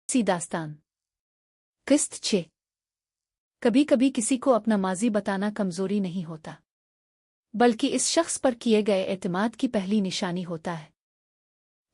सी दास्तान किस्त 6। कभी कभी किसी को अपना माजी बताना कमजोरी नहीं होता, बल्कि इस शख्स पर किए गए एतमाद की पहली निशानी होता है।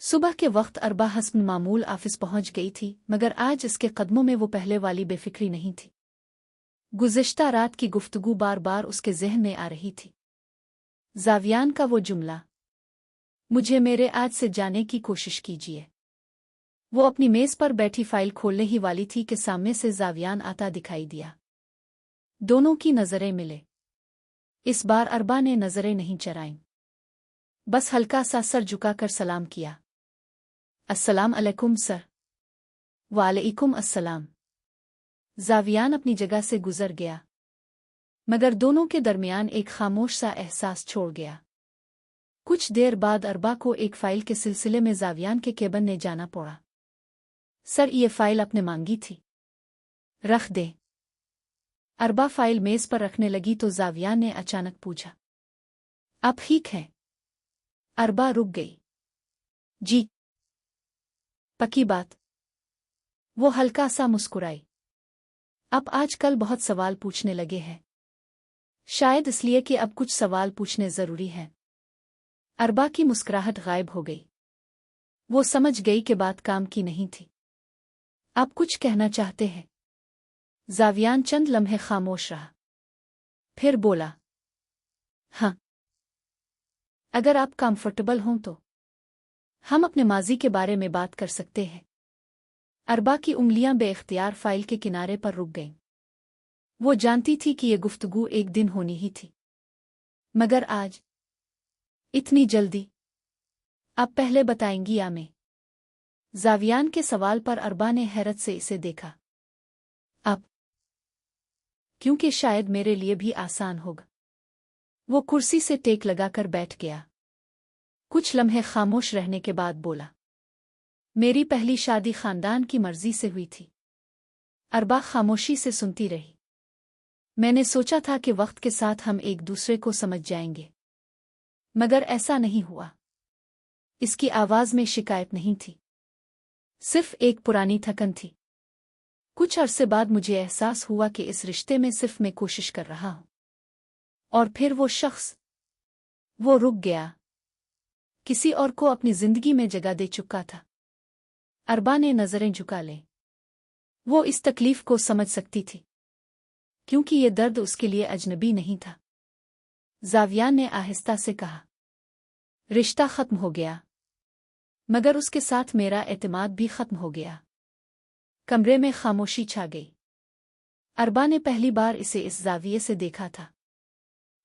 सुबह के वक्त अरबा हस्ब मामूल ऑफिस पहुंच गई थी, मगर आज इसके कदमों में वो पहले वाली बेफिक्री नहीं थी। गुज़िश्ता रात की गुफ्तगू बार बार उसके ज़हन में आ रही थी। जावियान का वो जुमला, मुझे मेरे आज से जाने की कोशिश कीजिए। वो अपनी मेज़ पर बैठी फाइल खोलने ही वाली थी कि सामने से जावियान आता दिखाई दिया। दोनों की नज़रें मिले। इस बार अरबा ने नज़रें नहीं चराईं, बस हल्का सा सर झुकाकर सलाम किया। अस्सलाम अलैकुम सर। वालेकुम अस्सलाम। जावियान अपनी जगह से गुजर गया, मगर दोनों के दरमियान एक खामोश सा एहसास छोड़ गया। कुछ देर बाद अरबा को एक फाइल के सिलसिले में जावियान के केबिन ने जाना पड़ा। सर, ये फाइल आपने मांगी थी, रख दे। अरबा फाइल मेज पर रखने लगी तो जावियान ने अचानक पूछा, आप ठीक है? अरबा रुक गई। जी, पक्की बात। वो हल्का सा मुस्कुराई। अब आजकल बहुत सवाल पूछने लगे हैं, शायद इसलिए कि अब कुछ सवाल पूछने जरूरी हैं। अरबा की मुस्कुराहट गायब हो गई। वो समझ गई कि बात काम की नहीं थी। आप कुछ कहना चाहते हैं? जावियान चंद लम्हे खामोश रहा, फिर बोला, हाँ, अगर आप कंफर्टेबल हों तो हम अपने माजी के बारे में बात कर सकते हैं। अरबा की उंगलियां बेइख्तियार फाइल के किनारे पर रुक गईं। वो जानती थी कि ये गुफ्तगू एक दिन होनी ही थी, मगर आज इतनी जल्दी? आप पहले बताएंगी या मैं? जावियान के सवाल पर अरबा ने हैरत से इसे देखा। अब, क्योंकि शायद मेरे लिए भी आसान होगा। वो कुर्सी से टेक लगाकर बैठ गया। कुछ लम्हे खामोश रहने के बाद बोला, मेरी पहली शादी खानदान की मर्जी से हुई थी। अरबा खामोशी से सुनती रही। मैंने सोचा था कि वक्त के साथ हम एक दूसरे को समझ जाएंगे, मगर ऐसा नहीं हुआ। इसकी आवाज में शिकायत नहीं थी, सिर्फ एक पुरानी थकन थी। कुछ अरसे बाद मुझे एहसास हुआ कि इस रिश्ते में सिर्फ मैं कोशिश कर रहा हूं। और फिर वो शख्स, वो रुक गया, किसी और को अपनी जिंदगी में जगह दे चुका था। अरबा ने नजरें झुका ली। वो इस तकलीफ को समझ सकती थी, क्योंकि ये दर्द उसके लिए अजनबी नहीं था। जावियान ने आहिस्ता से कहा, रिश्ता खत्म हो गया, मगर उसके साथ मेरा एतमाद भी खत्म हो गया। कमरे में खामोशी छा गई। अरबा ने पहली बार इसे इस जाविये से देखा था।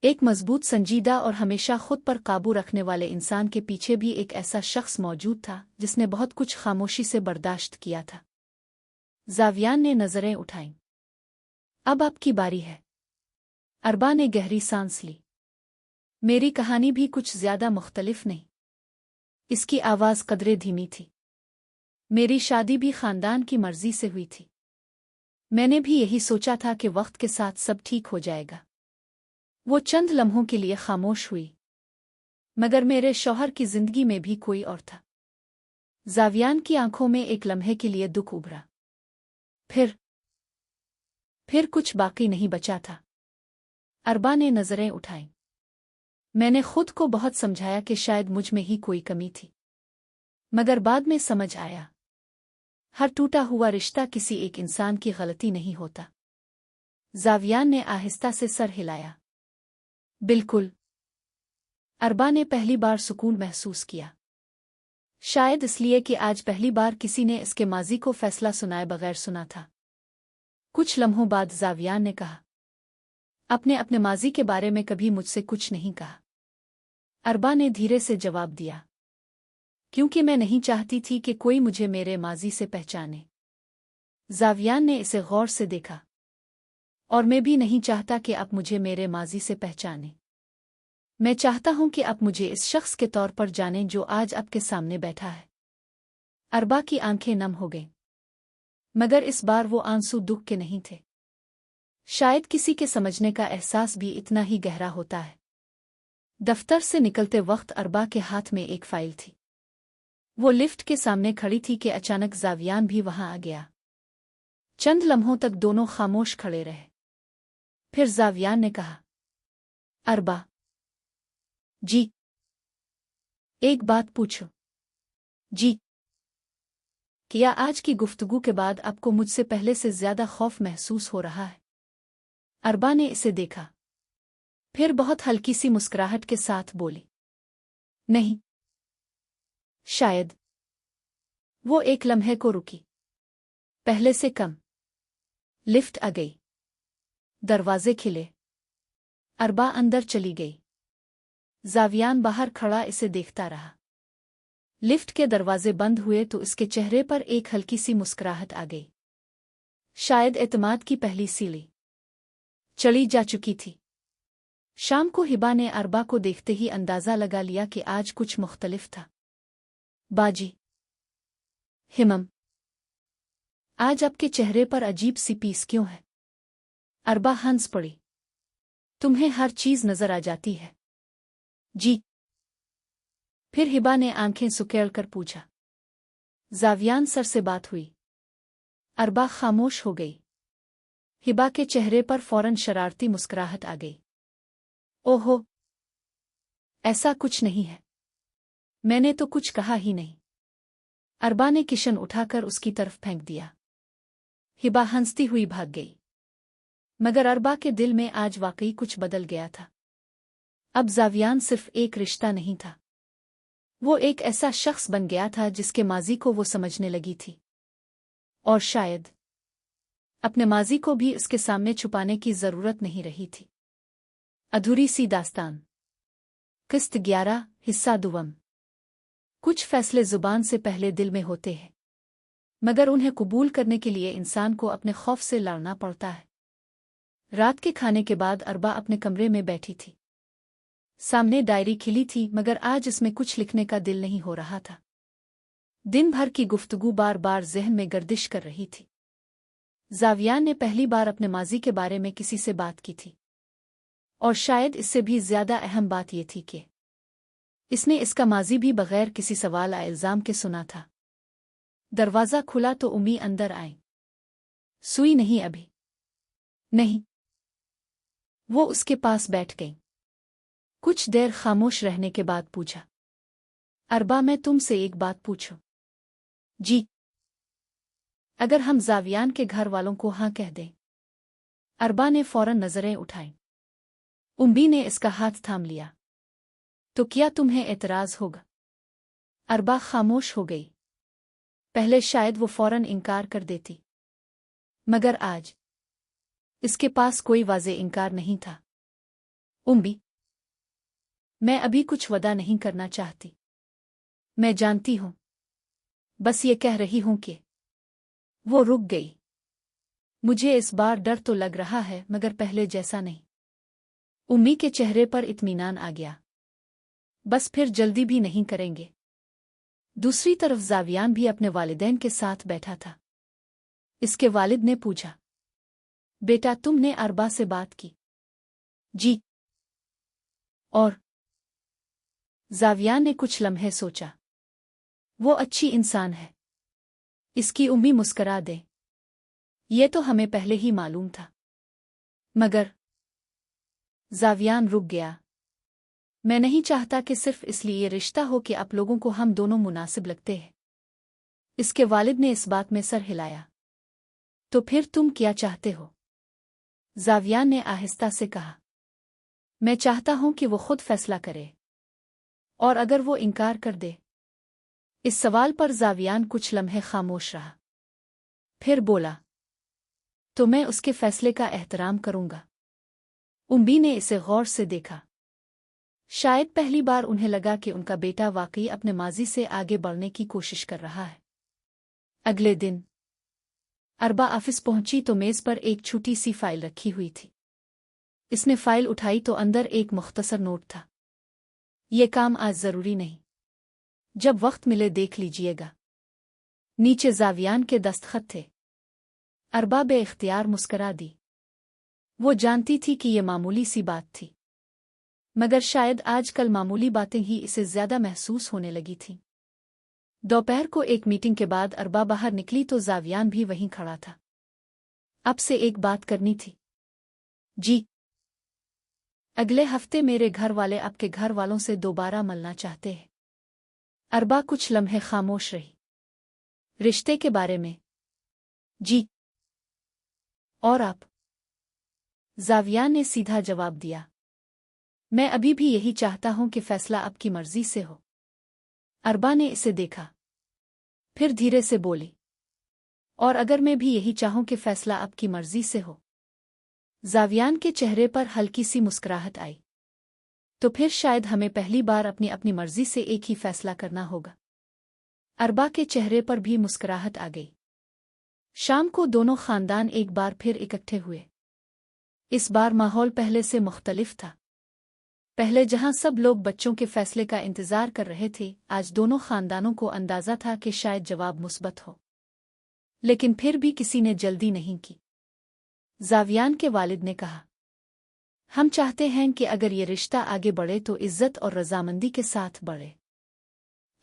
एक मजबूत, संजीदा और हमेशा खुद पर काबू रखने वाले इंसान के पीछे भी एक ऐसा शख्स मौजूद था जिसने बहुत कुछ खामोशी से बर्दाश्त किया था। जावियान ने नजरें उठाईं। अब आपकी बारी है। अरबा ने गहरी सांस ली। मेरी कहानी भी कुछ ज्यादा मुख्तलिफ नहीं। इसकी आवाज कदरे धीमी थी। मेरी शादी भी खानदान की मर्जी से हुई थी। मैंने भी यही सोचा था कि वक्त के साथ सब ठीक हो जाएगा। वो चंद लम्हों के लिए खामोश हुई, मगर मेरे शौहर की जिंदगी में भी कोई और था। जावियान की आंखों में एक लम्हे के लिए दुख उभरा। फिर कुछ बाकी नहीं बचा था। अरबा ने नजरें उठाईं। मैंने खुद को बहुत समझाया कि शायद मुझ में ही कोई कमी थी, मगर बाद में समझ आया, हर टूटा हुआ रिश्ता किसी एक इंसान की गलती नहीं होता। जावियान ने आहिस्ता से सर हिलाया। बिल्कुल। अरबा ने पहली बार सुकून महसूस किया, शायद इसलिए कि आज पहली बार किसी ने इसके माजी को फैसला सुनाए बगैर सुना था। कुछ लम्हों बाद जावियान ने कहा, आपने अपने माजी के बारे में कभी मुझसे कुछ नहीं कहा। अरबा ने धीरे से जवाब दिया, क्योंकि मैं नहीं चाहती थी कि कोई मुझे मेरे माजी से पहचाने। जावियान ने इसे गौर से देखा, और मैं भी नहीं चाहता कि आप मुझे मेरे माजी से पहचाने। मैं चाहता हूं कि आप मुझे इस शख्स के तौर पर जानें जो आज आपके सामने बैठा है। अरबा की आंखें नम हो गईं, मगर इस बार वो आंसू दुख के नहीं थे। शायद किसी के समझने का एहसास भी इतना ही गहरा होता है। दफ्तर से निकलते वक्त अरबा के हाथ में एक फाइल थी। वो लिफ्ट के सामने खड़ी थी कि अचानक जावियान भी वहां आ गया। चंद लम्हों तक दोनों खामोश खड़े रहे। फिर जावियान ने कहा, अरबा जी, एक बात पूछो। जी। क्या आज की गुफ्तगू के बाद आपको मुझसे पहले से ज्यादा खौफ महसूस हो रहा है? अरबा ने इसे देखा, फिर बहुत हल्की सी मुस्कुराहट के साथ बोली, नहीं, शायद। वो एक लम्हे को रुकी, पहले से कम। लिफ्ट आ गई, दरवाजे खिले, अरबा अंदर चली गई। जावियान बाहर खड़ा इसे देखता रहा। लिफ्ट के दरवाजे बंद हुए तो इसके चेहरे पर एक हल्की सी मुस्कुराहट आ गई। शायद एतमाद की पहली सीढ़ी चढ़ी जा चुकी थी। शाम को हिबा ने अरबा को देखते ही अंदाजा लगा लिया कि आज कुछ मुख्तलिफ था। बाजी, हिमम, आज आपके चेहरे पर अजीब सी पीस क्यों है? अरबा हंस पड़ी। तुम्हें हर चीज नजर आ जाती है। जी। फिर हिबा ने आंखें सुकेड़ कर पूछा। जावियान सर से बात हुई। अरबा खामोश हो गई। हिबा के चेहरे पर फौरन शरारती मुस्कुराहट आ गई। ओहो, ऐसा कुछ नहीं है। मैंने तो कुछ कहा ही नहीं। अरबा ने किशन उठाकर उसकी तरफ फेंक दिया। हिबा हंसती हुई भाग गई। मगर अरबा के दिल में आज वाकई कुछ बदल गया था। अब जावियान सिर्फ एक रिश्ता नहीं था, वो एक ऐसा शख्स बन गया था जिसके माजी को वो समझने लगी थी। और शायद अपने माजी को भी उसके सामने छुपाने की जरूरत नहीं रही थी। अधूरी सी दास्तान, किस्त 11, हिस्सा दुवम। कुछ फैसले जुबान से पहले दिल में होते हैं, मगर उन्हें कबूल करने के लिए इंसान को अपने खौफ से लड़ना पड़ता है। रात के खाने के बाद अरबा अपने कमरे में बैठी थी। सामने डायरी खिली थी, मगर आज इसमें कुछ लिखने का दिल नहीं हो रहा था। दिन भर की गुफ्तगू बार बार ज़हन में गर्दिश कर रही थी। जावियान ने पहली बार अपने माजी के बारे में किसी से बात की थी, और शायद इससे भी ज्यादा अहम बात यह थी कि इसने इसका माजी भी बगैर किसी सवाल या इल्जाम के सुना था। दरवाज़ा खुला तो उम्मी अंदर आई। सुई नहीं अभी? नहीं। वो उसके पास बैठ गई। कुछ देर खामोश रहने के बाद पूछा, अरबा, मैं तुमसे एक बात पूछूं? जी। अगर हम जावियान के घर वालों को हाँ कह दें? अरबा ने फौरन नजरें उठाईं। उम्मी ने इसका हाथ थाम लिया। तो क्या तुम्हें एतराज होगा? अरबा खामोश हो गई। पहले शायद वो फौरन इनकार कर देती, मगर आज इसके पास कोई वाज़े इनकार नहीं था। उम्मी, मैं अभी कुछ वदा नहीं करना चाहती। मैं जानती हूं, बस ये कह रही हूं कि। वो रुक गई। मुझे इस बार डर तो लग रहा है, मगर पहले जैसा नहीं। उम्मी के चेहरे पर इत्मीनान आ गया। बस फिर जल्दी भी नहीं करेंगे। दूसरी तरफ जावियान भी अपने वालिदैन के साथ बैठा था। इसके वालिद ने पूछा, बेटा, तुमने अरबा से बात की? जी। और? जावियान ने कुछ लम्हे सोचा। वो अच्छी इंसान है, इसकी उम्मी मुस्करा दे। ये तो हमें पहले ही मालूम था। मगर जावियान रुक गया। मैं नहीं चाहता कि सिर्फ इसलिए ये रिश्ता हो कि आप लोगों को हम दोनों मुनासिब लगते हैं। इसके वालिद ने इस बात में सर हिलाया। तो फिर तुम क्या चाहते हो? जावियान ने आहिस्ता से कहा, मैं चाहता हूं कि वो खुद फैसला करे, और अगर वो इनकार कर दे। इस सवाल पर जावियान कुछ लम्हे खामोश रहा, फिर बोला, तो मैं उसके फैसले का एहतराम करूंगा। उम्मी ने इसे गौर से देखा। शायद पहली बार उन्हें लगा कि उनका बेटा वाकई अपने माजी से आगे बढ़ने की कोशिश कर रहा है। अगले दिन अरबा ऑफिस पहुंची तो मेज पर एक छोटी सी फाइल रखी हुई थी। इसने फाइल उठाई तो अंदर एक मुख्तसर नोट था। ये काम आज जरूरी नहीं, जब वक्त मिले देख लीजिएगा। नीचे जावियान के दस्तखत थे। अरबा बे-इख्तियार मुस्करा दी। वो जानती थी कि ये मामूली सी बात थी, मगर शायद आजकल मामूली बातें ही इसे ज्यादा महसूस होने लगी थीं। दोपहर को एक मीटिंग के बाद अरबा बाहर निकली तो जावियान भी वहीं खड़ा था। अब से एक बात करनी थी। जी। अगले हफ्ते मेरे घर वाले आपके घर वालों से दोबारा मिलना चाहते हैं। अरबा कुछ लम्हे खामोश रही। रिश्ते के बारे में? जी। और आप? जावियान ने सीधा जवाब दिया। मैं अभी भी यही चाहता हूं कि फैसला आपकी मर्जी से हो। अरबा ने इसे देखा, फिर धीरे से बोली, और अगर मैं भी यही चाहूं कि फैसला आपकी मर्जी से हो? जावियान के चेहरे पर हल्की सी मुस्कुराहट आई। तो फिर शायद हमें पहली बार अपनी अपनी मर्जी से एक ही फैसला करना होगा। अरबा के चेहरे पर भी मुस्कुराहट आ गई। शाम को दोनों खानदान एक बार फिर इकट्ठे हुए। इस बार माहौल पहले से मुख्तलिफ था। पहले जहां सब लोग बच्चों के फैसले का इंतजार कर रहे थे, आज दोनों खानदानों को अंदाजा था कि शायद जवाब मुस्बत हो। लेकिन फिर भी किसी ने जल्दी नहीं की। जावियान के वालिद ने कहा, हम चाहते हैं कि अगर ये रिश्ता आगे बढ़े तो इज्जत और रजामंदी के साथ बढ़े।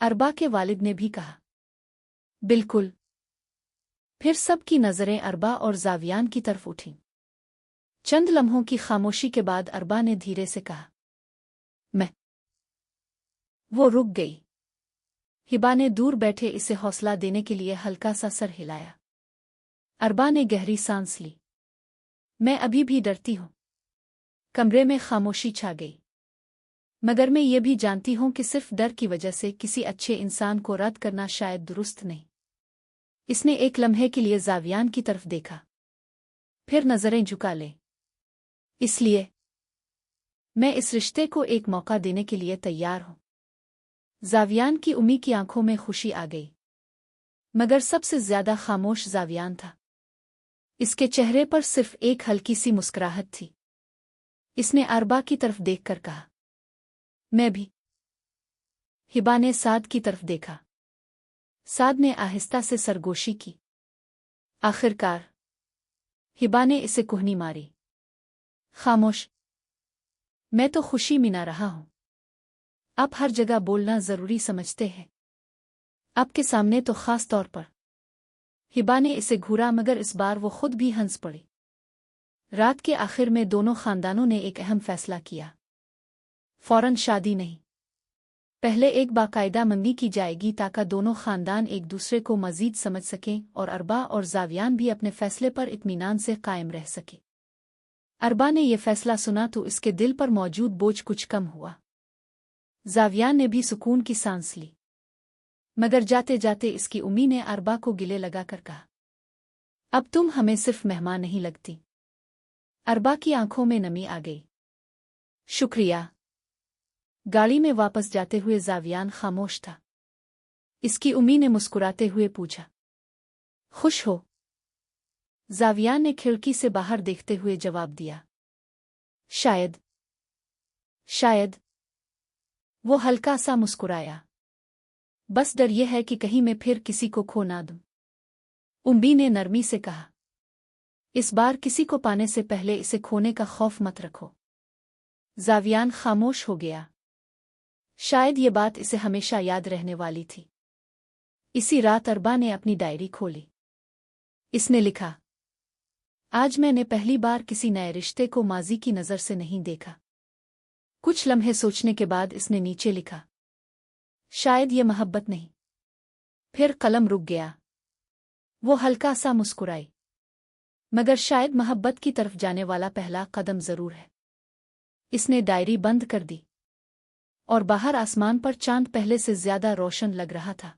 अरबा के वालिद ने भी कहा, बिल्कुल। फिर सबकी नजरें अरबा और जावियान की तरफ उठीं। चंद लम्हों की खामोशी के बाद अरबा ने धीरे से कहा, मैं। वो रुक गई। हिबा ने दूर बैठे इसे हौसला देने के लिए हल्का सा सर हिलाया। अरबा ने गहरी सांस ली। मैं अभी भी डरती हूं। कमरे में खामोशी छा गई। मगर मैं ये भी जानती हूं कि सिर्फ डर की वजह से किसी अच्छे इंसान को रद्द करना शायद दुरुस्त नहीं। इसने एक लम्हे के लिए जावियान की तरफ देखा, फिर नजरें झुका ले। इसलिए मैं इस रिश्ते को एक मौका देने के लिए तैयार हूं। जावियान की उम्मी की आंखों में खुशी आ गई, मगर सबसे ज्यादा खामोश जावियान था। इसके चेहरे पर सिर्फ एक हल्की सी मुस्कुराहट थी। इसने अरबा की तरफ देखकर कहा, मैं भी। हिबा ने साद की तरफ देखा। साद ने आहिस्ता से सरगोशी की। आखिरकार हिबा ने इसे कुहनी मारी। खामोश। मैं तो खुशी मिना रहा हूं। आप हर जगह बोलना जरूरी समझते हैं, आपके सामने तो खास तौर पर। हिबा ने इसे घूरा, मगर इस बार वो खुद भी हंस पड़ी। रात के आखिर में दोनों खानदानों ने एक अहम फैसला किया। फौरन शादी नहीं, पहले एक बाकायदा मंगनी की जाएगी ताकि दोनों खानदान एक दूसरे को मजीद समझ सकें और अरबा और जावियान भी अपने फैसले पर इत्मीनान से कायम रह सके। अरबा ने यह फैसला सुना तो इसके दिल पर मौजूद बोझ कुछ कम हुआ। जावियान ने भी सुकून की सांस ली, मगर जाते जाते इसकी उम्मी ने अरबा को गिले लगाकर कहा, अब तुम हमें सिर्फ मेहमान नहीं लगती। अरबा की आंखों में नमी आ गई। शुक्रिया। गाड़ी में वापस जाते हुए जावियान खामोश था। इसकी उम्मी ने मुस्कुराते हुए पूछा, खुश हो? जावियान ने खिड़की से बाहर देखते हुए जवाब दिया, शायद। शायद। वो हल्का सा मुस्कुराया। बस डर यह है कि कहीं मैं फिर किसी को खो ना दूं। उम्मी ने नरमी से कहा, इस बार किसी को पाने से पहले इसे खोने का खौफ मत रखो। जावियान खामोश हो गया। शायद ये बात इसे हमेशा याद रहने वाली थी। इसी रात अरबा ने अपनी डायरी खोली। इसने लिखा, आज मैंने पहली बार किसी नए रिश्ते को माजी की नज़र से नहीं देखा। कुछ लम्हे सोचने के बाद इसने नीचे लिखा, शायद ये मोहब्बत नहीं। फिर कलम रुक गया। वो हल्का सा मुस्कुराई, मगर शायद मोहब्बत की तरफ जाने वाला पहला कदम जरूर है। इसने डायरी बंद कर दी और बाहर आसमान पर चांद पहले से ज्यादा रोशन लग रहा था।